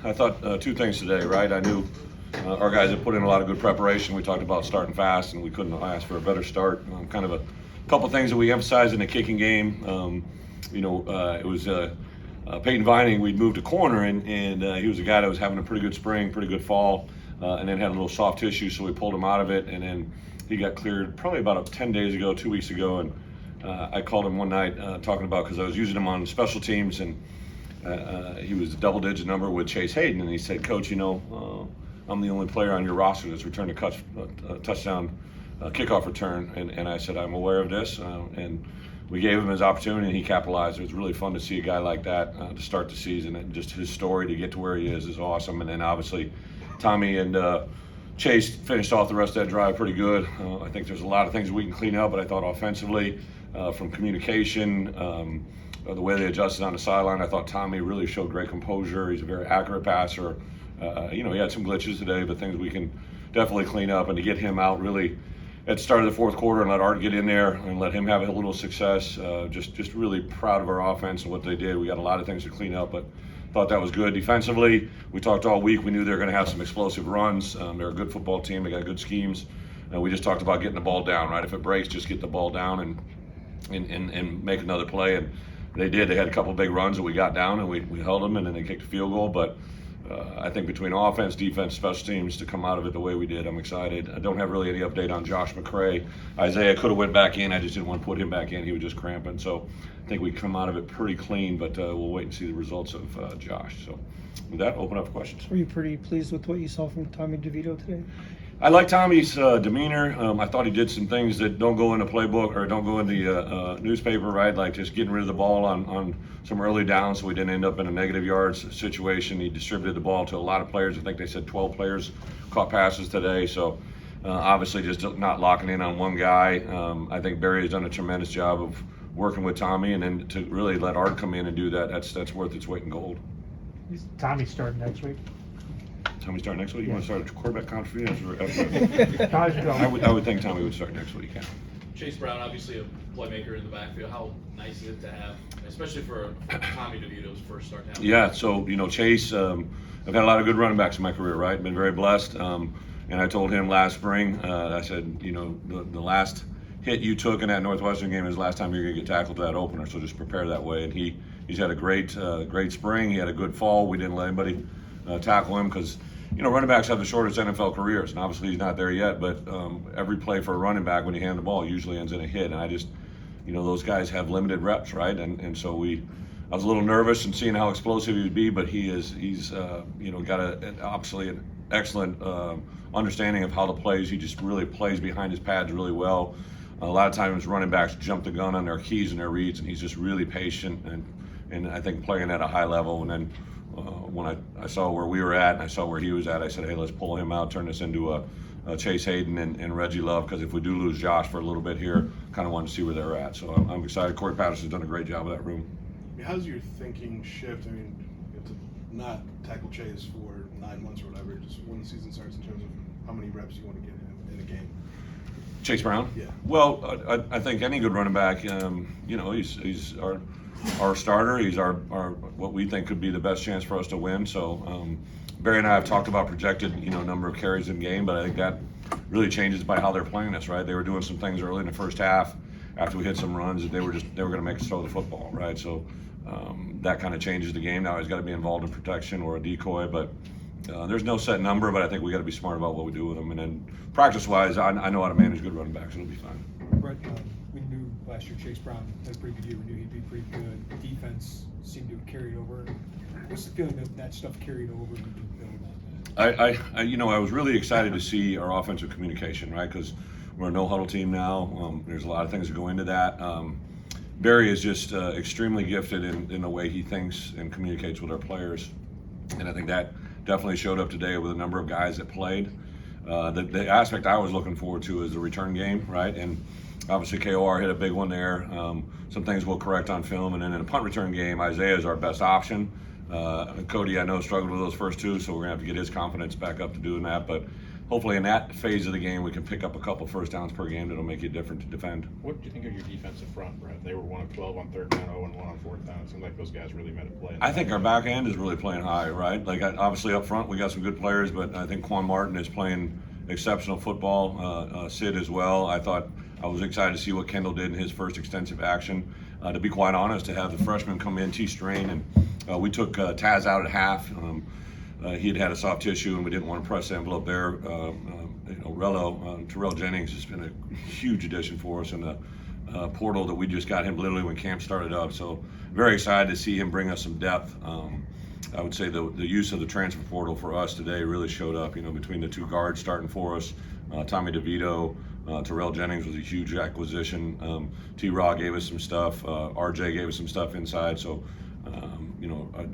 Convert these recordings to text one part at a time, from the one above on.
I thought two things today, right? I knew our guys had put in a lot of good preparation. We talked about starting fast, and we couldn't ask for a better start. Kind of a couple things that we emphasized in the kicking game. It was Peyton Vining. We'd moved a corner, and he was a guy that was having a pretty good spring, pretty good fall, and then had a little soft tissue, so we pulled him out of it, and then he got cleared probably about 10 days ago, 2 weeks ago, and I called him one night talking about, because I was using him on special teams, and he was a double-digit number with Chase Hayden, and he said, "Coach, I'm the only player on your roster that's returned a touchdown kickoff return," and I said, "I'm aware of this," and we gave him his opportunity, and he capitalized. It was really fun to see a guy like that to start the season, and just his story to get to where he is awesome. And then obviously Tommy and Chase finished off the rest of that drive pretty good. I think there's a lot of things we can clean up, but I thought offensively, from communication, the way they adjusted on the sideline, I thought Tommy really showed great composure. He's a very accurate passer. He had some glitches today, but things we can definitely clean up. And to get him out really at the start of the fourth quarter and let Art get in there and let him have a little success, just really proud of our offense and what they did. We got a lot of things to clean up, but thought that was good. Defensively, we talked all week. We knew they were going to have some explosive runs. They're a good football team. They got good schemes. We just talked about getting the ball down, right? If it breaks, just get the ball down and make another play. And they did. They had a couple big runs that we got down, and we held them, and then they kicked a field goal. But I think between offense, defense, special teams, to come out of it the way we did, I'm excited. I don't have really any update on Josh McCray. Isaiah could have went back in. I just didn't want to put him back in. He was just cramping. So I think we come out of it pretty clean, but we'll wait and see the results of Josh. So with that, open up for questions. Were you pretty pleased with what you saw from Tommy DeVito today? I like Tommy's demeanor. I thought he did some things that don't go in the playbook or don't go in the newspaper, right? Like just getting rid of the ball on some early downs so we didn't end up in a negative yards situation. He distributed the ball to a lot of players. I think they said 12 players caught passes today. So obviously just not locking in on one guy. I think Barry has done a tremendous job of working with Tommy, and then to really let Art come in and do that, that's worth its weight in gold. Is Tommy starting next week? Tommy start next week? You want to start a quarterback conference? I would think Tommy would start next week, yeah. Chase Brown, obviously a playmaker in the backfield. How nice is it to have, especially for Tommy DeVito's first start down? Yeah, so, Chase, I've had a lot of good running backs in my career, right? Been very blessed. And I told him last spring, I said, the last hit you took in that Northwestern game is the last time you're going to get tackled to that opener, so just prepare that way. And he's had a great spring. He had a good fall. We didn't let anybody tackle him because running backs have the shortest NFL careers, and obviously he's not there yet, but every play for a running back when you hand the ball usually ends in a hit, and I just, those guys have limited reps, right? And so I was a little nervous in seeing how explosive he would be, but he's got obviously an excellent understanding of how to plays. He just really plays behind his pads really well. A lot of times running backs jump the gun on their keys and their reads, and he's just really patient and I think playing at a high level. And then when I saw where we were at and I saw where he was at, I said, hey, let's pull him out, turn this into a Chase Hayden and Reggie Love, because if we do lose Josh for a little bit here, kind of want to see where they're at. So I'm excited. Corey Patterson's done a great job of that room. How's your thinking shift? I mean, to not tackle Chase for 9 months or whatever, just when the season starts, in terms of how many reps you want to get in a game? Chase Brown? Yeah. Well, I think any good running back, he's our starter. He's our what we think could be the best chance for us to win. So Barry and I have talked about projected number of carries in game, but I think that really changes by how they're playing us, right? They were doing some things early in the first half after we hit some runs that they were going to make us throw the football, right? So that kind of changes the game. Now he's got to be involved in protection or a decoy, but there's no set number, but I think we got to be smart about what we do with them. And then practice-wise, I know how to manage good running backs. It'll be fine. Bret, we knew last year Chase Brown had a pretty good year. We knew he'd be pretty good. Defense seemed to have carried over. What's the feeling that stuff carried over and you can build on that? I was really excited to see our offensive communication, right? Because we're a no-huddle team now. There's a lot of things that go into that. Barry is just extremely gifted in the way he thinks and communicates with our players. And I think that definitely showed up today with a number of guys that played. The aspect I was looking forward to is the return game, right? And obviously KOR hit a big one there. Some things we'll correct on film. And then in a punt return game, Isaiah is our best option. Cody, I know, struggled with those first two, so we're going to have to get his confidence back up to doing that. But hopefully in that phase of the game we can pick up a couple first downs per game that'll make it different to defend. What do you think of your defensive front, Brett? They were 1 of 12 on 3rd down, 0 and 1 on 4th down. It seemed like those guys really made a play. I think our back end is really playing high, right? Like obviously up front we got some good players, but I think Quan Martin is playing exceptional football. Sid as well. I was excited to see what Kendall did in his first extensive action. To be quite honest, to have the freshman come in, T. Strain, and we took Taz out at half. He had a soft tissue, and we didn't want to press the envelope there. Terrell Jennings has been a huge addition for us in the portal that we just got him literally when camp started up. So very excited to see him bring us some depth. I would say the use of the transfer portal for us today really showed up. Between the 2 guards starting for us, Tommy DeVito, Terrell Jennings was a huge acquisition. T-Raw gave us some stuff. RJ gave us some stuff inside. So,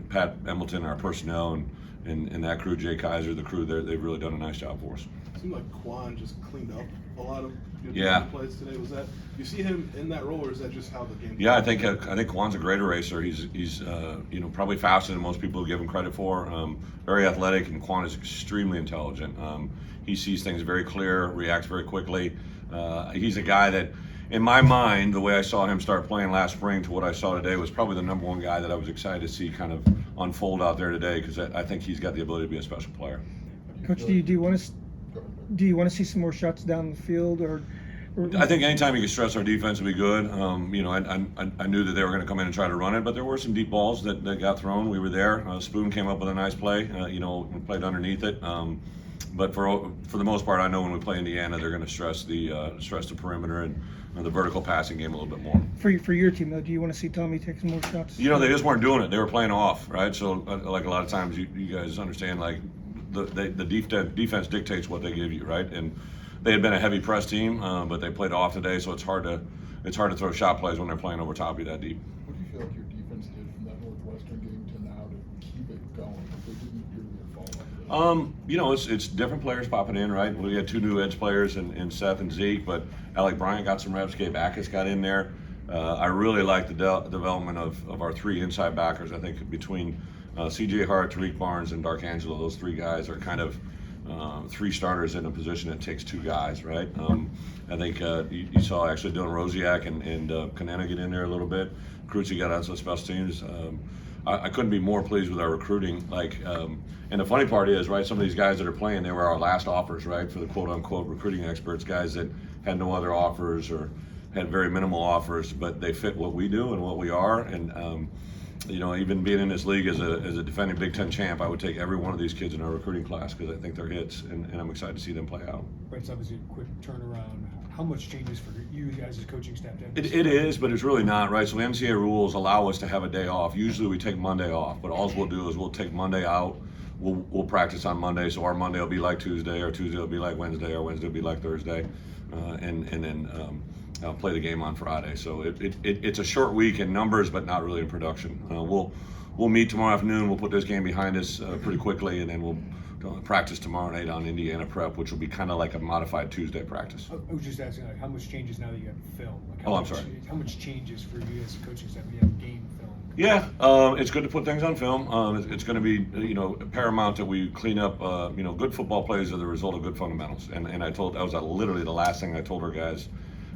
Pat Embleton, our personnel, and that crew, Jay Kaiser, the crew, they've really done a nice job for us. It seemed like Quan just cleaned up a lot of Yeah. plays today. Was that, you see him in that role, or is that just how the game? Yeah, I think Quan's a great eraser. He's probably faster than most people give him credit for. Very athletic, and Quan is extremely intelligent. He sees things very clear, reacts very quickly. He's a guy that, in my mind, the way I saw him start playing last spring to what I saw today was probably the number 1 guy that I was excited to see kind of unfold out there today, because I think he's got the ability to be a special player. Coach, do you want to see some more shots down the field, or I think anytime you can stress our defense would be good. I knew that they were going to come in and try to run it, but there were some deep balls that got thrown. We were there. Spoon came up with a nice play. We played underneath it. But for the most part, I know when we play Indiana, they're going to stress the perimeter and the vertical passing game a little bit more. for your team though? Do you want to see Tommy take some more shots? They just weren't doing it. They were playing off, right? So like a lot of times, you guys understand, like the defense dictates what they give you, right? And they had been a heavy press team, but they played off today, so it's hard to throw shot plays when they're playing over top of you that deep. What do you feel like your defense did from that Northwestern game to now to keep it going? If they didn't really fall like that? It's different players popping in, right? We had 2 new edge players in Seth and Zeke, but Alec Bryant got some reps. Gabe Backus got in there. I really like the development of our 3 inside backers. I think between C.J. Hart, Tariq Barnes, and Dark Angelo, those 3 guys are kind of 3 starters in a position that takes 2 guys, right? I think you saw actually Dylan Rosiak and Kanena get in there a little bit. Cruci got on some special teams. I couldn't be more pleased with our recruiting. And the funny part is, right, some of these guys that are playing, they were our last offers, right, for the quote-unquote recruiting experts, guys that had no other offers or had very minimal offers, but they fit what we do and what we are. And even being in this league as a defending Big Ten champ, I would take every one of these kids in our recruiting class because I think they're hits, and I'm excited to see them play out. Right, it's obviously a quick turnaround. How much changes for you guys as coaching staff? It is, but it's really not, right? So the NCAA rules allow us to have a day off. Usually we take Monday off, but all we'll do is we'll take Monday out. We'll practice on Monday, so our Monday will be like Tuesday, or Tuesday will be like Wednesday, or Wednesday will be like Thursday, and then play the game on Friday. So it's a short week in numbers, but not really in production. We'll meet tomorrow afternoon. We'll put this game behind us pretty quickly, and then we'll practice tomorrow night on Indiana prep, which will be kind of like a modified Tuesday practice. I was just asking, how much changes now that you have film? I'm sorry. How much changes for you as a coaching staff when you have game film? Yeah, it's good to put things on film. It's going to be, paramount that we clean up. Good football plays are the result of good fundamentals. And that was literally the last thing I told our guys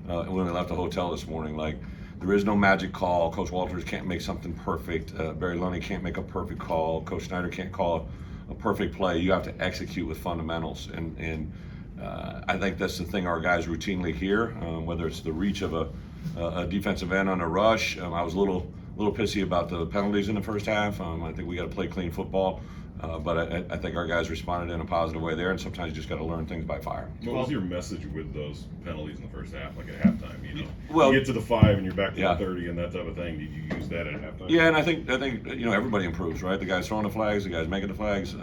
when they left the hotel this morning. Like, there is no magic call. Coach Walters can't make something perfect. Barry Lunny can't make a perfect call. Coach Snyder can't call a perfect play. You have to execute with fundamentals. And I think that's the thing our guys routinely hear, whether it's the reach of a defensive end on a rush. I was a little pissy about the penalties in the first half. I think we got to play clean football, but I think our guys responded in a positive way there, and sometimes you just got to learn things by fire. What was your message with those penalties in the first half, like at halftime? Well, you get to the 5 and you're back to yeah. the 30 and that type of thing. Did you use that at halftime? Yeah, and I think everybody improves, right? The guys throwing the flags, the guys making the flags.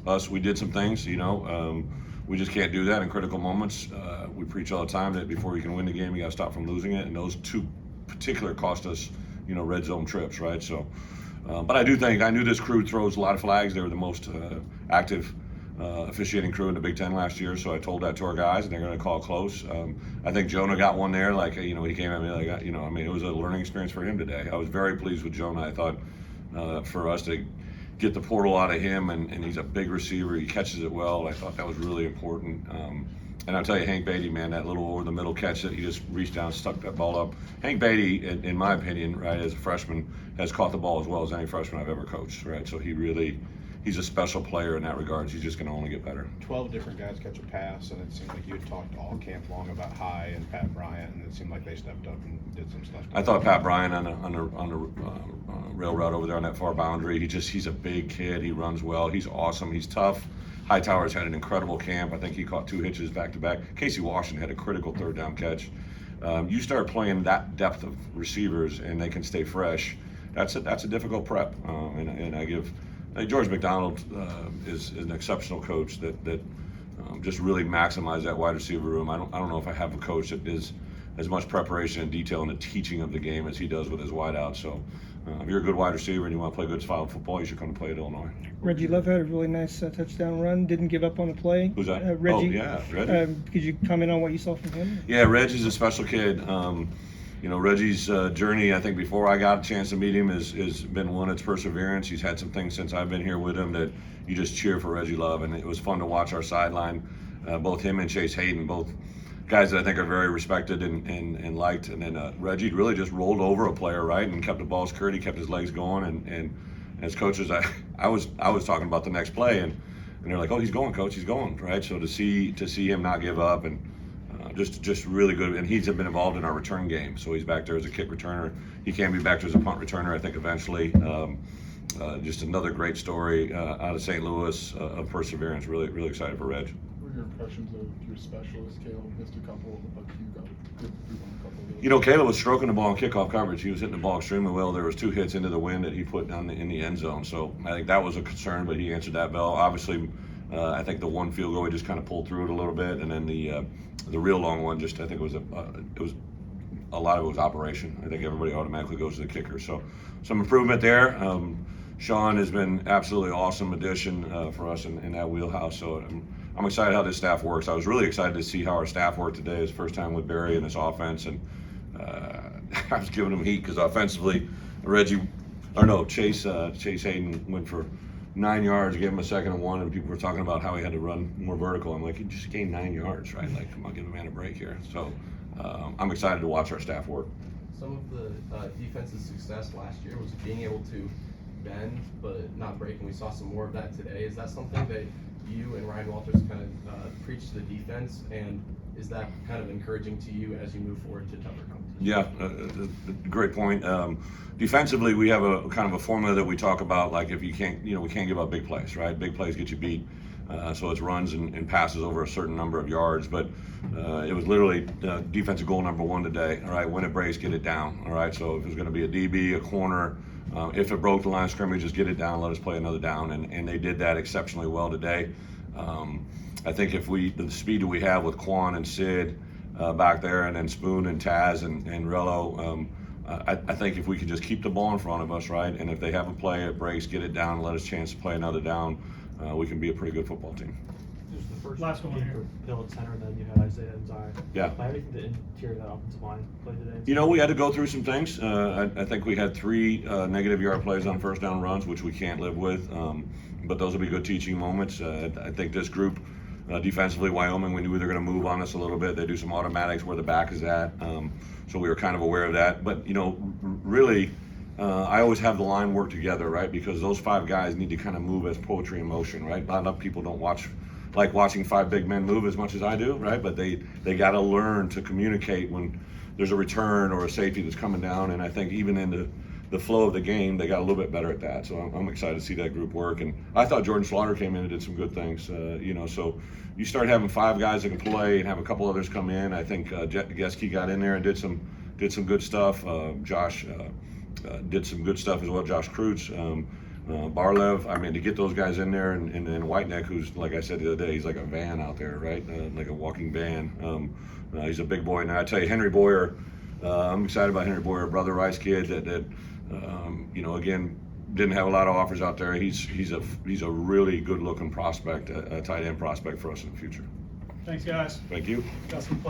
Us, we did some things, we just can't do that in critical moments. We preach all the time that before you can win the game, you got to stop from losing it, and those 2 particular cost us, red zone trips, right? So, but I knew this crew throws a lot of flags. They were the most active officiating crew in the Big Ten last year, so I told that to our guys, and they're going to call close. I think Jonah got one there, he came at me like, it was a learning experience for him today. I was very pleased with Jonah. I thought for us to get the portal out of him, and he's a big receiver. He catches it well. I thought that was really important. And I'll tell you, Hank Beatty, man, that little over the middle catch that he just reached down and stuck that ball up. Hank Beatty, in my opinion, right, as a freshman, has caught the ball as well as any freshman I've ever coached, right? So he's a special player in that regard. He's just going to only get better. 12 different guys catch a pass, and it seemed like you had talked all camp long about High and Pat Bryant, and it seemed like they stepped up and did some stuff. I thought Pat Bryant on the rail route over there on that far boundary. He's a big kid. He runs well. He's awesome. He's tough. Hightower's had an incredible camp. I think he caught 2 hitches back to back. Casey Washington had a critical 3rd down catch. You start playing that depth of receivers and they can stay fresh. That's a difficult prep. And I give George McDonald is an exceptional coach that just really maximized that wide receiver room. I don't know if I have a coach that is as much preparation and detail in the teaching of the game as he does with his wideout. So if you're a good wide receiver and you want to play good style football, you should come to play at Illinois. Reggie Love had a really nice touchdown run. Didn't give up on the play. Who's that? Reggie. Oh, yeah, Reggie. Could you comment on what you saw from him? Yeah, Reggie's a special kid. Reggie's journey, I think before I got a chance to meet him, has been one. It's perseverance. He's had some things since I've been here with him that you just cheer for Reggie Love, and it was fun to watch our sideline. Both him and Chase Hayden, both guys that I think are very respected and liked. And then Reggie really just rolled over a player, right, and kept the ball secure. He kept his legs going. And as coaches, I was talking about the next play, and they're like, "Oh, he's going, coach, he's going," right? So to see him not give up and just really good. And he's been involved in our return game, so he's back there as a kick returner. He can be back there as a punt returner, I think, eventually. Just another great story out of St. Louis of perseverance. Really, really excited for Reg. What are your impressions of your specialist? Caleb missed a couple, but you got good on a couple of those. You know, Caleb was stroking the ball in kickoff coverage. He was hitting the ball extremely well. There was 2 hits into the wind that he put down in the end zone. So I think that was a concern, but he answered that bell. Obviously, I think the one field goal, he just kind of pulled through it a little bit, and then the real long one, just I think it was a lot of it was operation. I think everybody automatically goes to the kicker. So some improvement there. Sean has been absolutely awesome addition for us in that wheelhouse. So I'm excited how this staff works. I was really excited to see how our staff worked today. It's the first time with Barry in this offense, and I was giving him heat because offensively, Chase Hayden went for 9 yards, gave him a 2nd and 1, and people were talking about how he had to run more vertical. I'm like, he just gained 9 yards, right? Like, come on, give a man a break here. So I'm excited to watch our staff work. Some of the defense's success last year was being able to bend but not break, and we saw some more of that today. Is that something that you and Ryan Walters kind of preach to the defense, and is that kind of encouraging to you as you move forward to tougher competition? Yeah, great point. Defensively, we have a kind of a formula that we talk about, like if you can't, we can't give up big plays, right? Big plays get you beat. So it's runs and passes over a certain number of yards, but it was literally defensive goal number 1 today. All right, when it breaks, get it down. All right, so if it's going to be a DB, a corner, if it broke the line of scrimmage, just get it down, let us play another down, and they did that exceptionally well today. I think the speed that we have with Quan and Sid back there, and then Spoon and Taz and Rello, I think if we could just keep the ball in front of us, right, and if they have a play, it breaks, get it down, let us chance to play another down, we can be a pretty good football team. This was the first Last one game here. for Bill at center, and then you had Isaiah and Zai. Yeah. How do you think the interior of that offensive line played today? We had to go through some things. I think we had 3 negative yard plays on first down runs, which we can't live with. But those will be good teaching moments. I think this group, defensively, Wyoming, we knew they were going to move on us a little bit. They do some automatics where the back is at. So we were kind of aware of that. But, really, I always have the line work together, right? Because those 5 guys need to kind of move as poetry in motion, right? Not enough people don't like watching 5 big men move as much as I do, right? But they got to learn to communicate when there's a return or a safety that's coming down. And I think even in the flow of the game, they got a little bit better at that. So I'm excited to see that group work. And I thought Jordan Slaughter came in and did some good things. So you start having 5 guys that can play and have a couple others come in. I think Geske got in there and did some good stuff. Josh did some good stuff as well. Josh Kreutz, Barlev. To get those guys in there, and Whiteneck, who's, like I said the other day, he's like a van out there, right? Like a walking van. He's a big boy. Now I tell you, Henry Boyer. I'm excited about Henry Boyer, brother Rice kid that again, didn't have a lot of offers out there. He's a really good looking prospect, a tight end prospect for us in the future. Thanks, guys. Thank you. Got some